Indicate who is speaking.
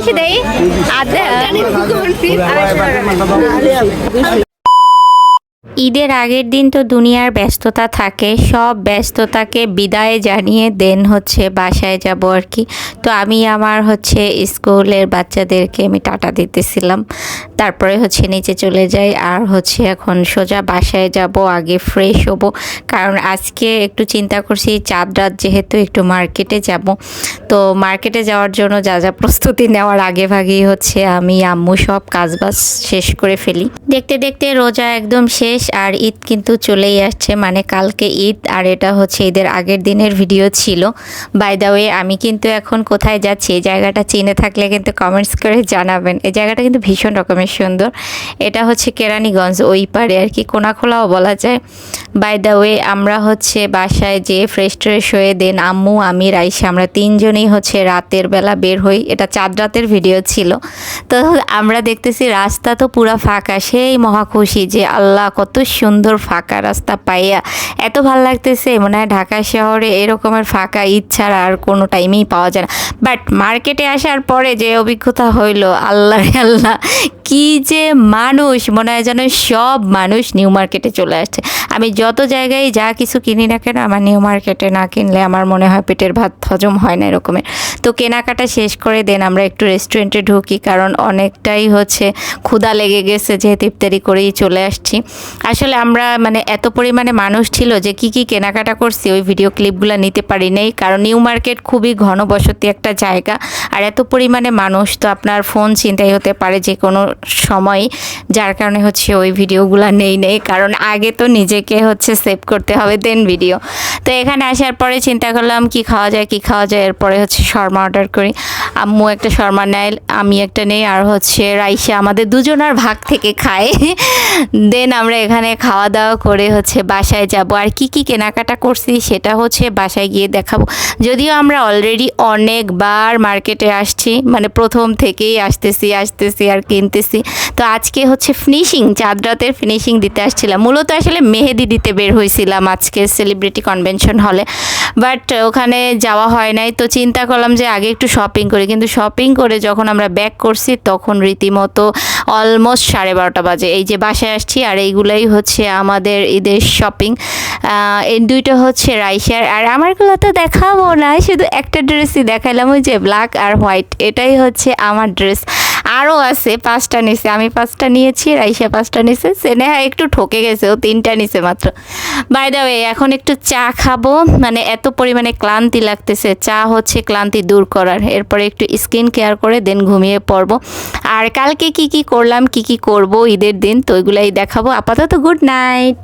Speaker 1: বেশি দেই আদে ঈদের আগের দিন তো দুনিয়ার ব্যস্ততা থাকে, সব ব্যস্ততাকে বিদায় জানিয়ে দেন হচ্ছে বাসায় যাব আর কি। তো আমি আমার হচ্ছে স্কুলের বাচ্চাদেরকে আমি টাটা দিতেছিলাম, তারপরে হচ্ছে নিচে চলে যাই আর হচ্ছে এখন সোজা বাসায় যাব, আগে ফ্রেশ হব। কারণ আজকে একটু চিন্তা করছি চাঁদ রাত যেহেতু একটু মার্কেটে যাব, তো মার্কেটে যাওয়ার জন্য যা যা প্রস্তুতি নেওয়ার আগে ভাগেই হচ্ছে আমি আম্মু সব কাজবাজ শেষ করে ফেলি। দেখতে দেখতে রোজা একদম শেষ আর ঈদ কিন্তু চলেই আসছে, মানে কালকে ঈদ আর এটা হচ্ছে ঈদের আগের দিনের ভিডিও ছিল। বাই দ্য ওয়ে আমি কিন্তু এখন কোথায় যাচ্ছি, এই জায়গাটা চিনে থাকলে কিন্তু কমেন্টস করে জানাবেন। এই জায়গাটা কিন্তু ভীষণ রকমের সুন্দর, এটা হচ্ছে কেরানীগঞ্জ ওই পারে আর কি, কোনাখোলাও বলা যায়। বাই দ্য ওয়ে আমরা হচ্ছে বাসায় যেয়ে ফ্রেশ ট্রেশ হয়ে দেন আম্মু আমি রাইসা আমরা তিনজনেই হচ্ছে রাতের বেলা বের হই, এটা চাঁদ রাতের ভিডিও ছিল। তো আমরা দেখতেছি রাস্তা তো পুরা ফাঁকা, সেই মহা খুশি যে আল্লাহ কত সুন্দর ফাঁকা রাস্তা পাইয়া এত ভালো লাগতেছে। মনে হয় ঢাকা শহরে এরকমের ফাঁকা ঈদ ছাড়া আর কোনো টাইমেই পাওয়া যায় না। বাট মার্কেটে আসার পরে যে অভিজ্ঞতা হইলো, আল্লাহ আল্লাহ কি যে মানুষ, মনে হয় যেন সব মানুষ নিউ মার্কেটে চলে আসছে। আমি যত জায়গায় যা কিছু কিনি না কেন, আমার নিউ মার্কেটে না কিনলে আমার মনে হয় পেটের ভাত হজম হয় না এরকমের। তো কেনাকাটা শেষ করে দেন আমরা একটু রেস্টুরেন্টে ঢুকি, কারণ অনেকটাই হচ্ছে ক্ষুধা লেগে গেছে, যেহেতু ইফতারি করেই চলে আসছি। আসলে আমরা মানে এত পরিমাণে মানুষ ছিল যে কি কি কেনাকাটা করছি ওই ভিডিও ক্লিপগুলো নিতে পারি নাই, কারণ নিউ মার্কেট খুবই ঘনবসতি একটা জায়গা আর এত পরিমাণে মানুষ, তো আপনার ফোন ছিনতাই হতে পারে যে কোনো সময়, যার কারণে হচ্ছে ওই ভিডিওগুলো নেই, কারণ আগে তো নিজেকে হচ্ছে সেভ করতে হবে দেন ভিডিও। তো এখানে আসার পরে চিন্তা করলাম কি খাওয়া যায়, এরপরে হচ্ছে শর্মা অর্ডার করি। আম্মু একটা শর্মা নেয়, আমি একটা নেই, আর হচ্ছে রাইসা আমাদের দুজনার ভাগ থেকে খায়। দেন আমরা এখানে খাওয়া দাওয়া করে হচ্ছে বাসায় যাব। আর কি কি কেনাকাটা করছি সেটা হচ্ছে বাসায় গিয়ে দেখাবো। যদিও আমরা অলরেডি অনেকবার মার্কেটে আসছি, মানে প্রথম থেকেই আসতেছি আর কিনতেছি। তো আজকে হচ্ছে ফিনিশিং, চাঁদ রাতের ফিনিশিং দিতে আসছিলাম। মূলত আসলে মেহেদি দিতে বের হয়েছিলাম আজকে সেলিব্রিটি কনভেনশন হলে, বাট ওখানে যাওয়া হয় নাই। তো চিন্তা করলাম যে আগে একটু শপিং করি, কিন্তু শপিং করে যখন আমরা ব্যাক করছি তখন রীতিমতো অলমোস্ট 12:30 বাজে। এই যে বাসায় আসছি আর এইগুলাই হচ্ছে আমাদের ঈদের শপিং। এই দুইটা হচ্ছে রাইসার, আর আমারগুলো তো দেখাবো না, শুধু একটা ড্রেসই দেখাইলাম, ওই যে ব্ল্যাক আর হোয়াইট, এটাই হচ্ছে আমার ড্রেস। আরও আছে 5টা নিছে, আমি 5টা নিয়েছি, রাইসা 5টা নিছে, স্নেহা একটু ঠকে গেছে, ও 3টা নিছে মাত্র। বাই দ্য ওয়ে এখন একটু চা খাবো, মানে এত পরিমাণে ক্লান্তি লাগতেছে, চা হচ্ছে ক্লান্তি দূর করার। এরপরে একটু স্কিন কেয়ার করে দেন ঘুমিয়ে পড়বো। আর কালকে কি কি করলাম কি কি করব ঈদের দিন, তো ওইগুলাই দেখাবো। আপাতত গুড নাইট।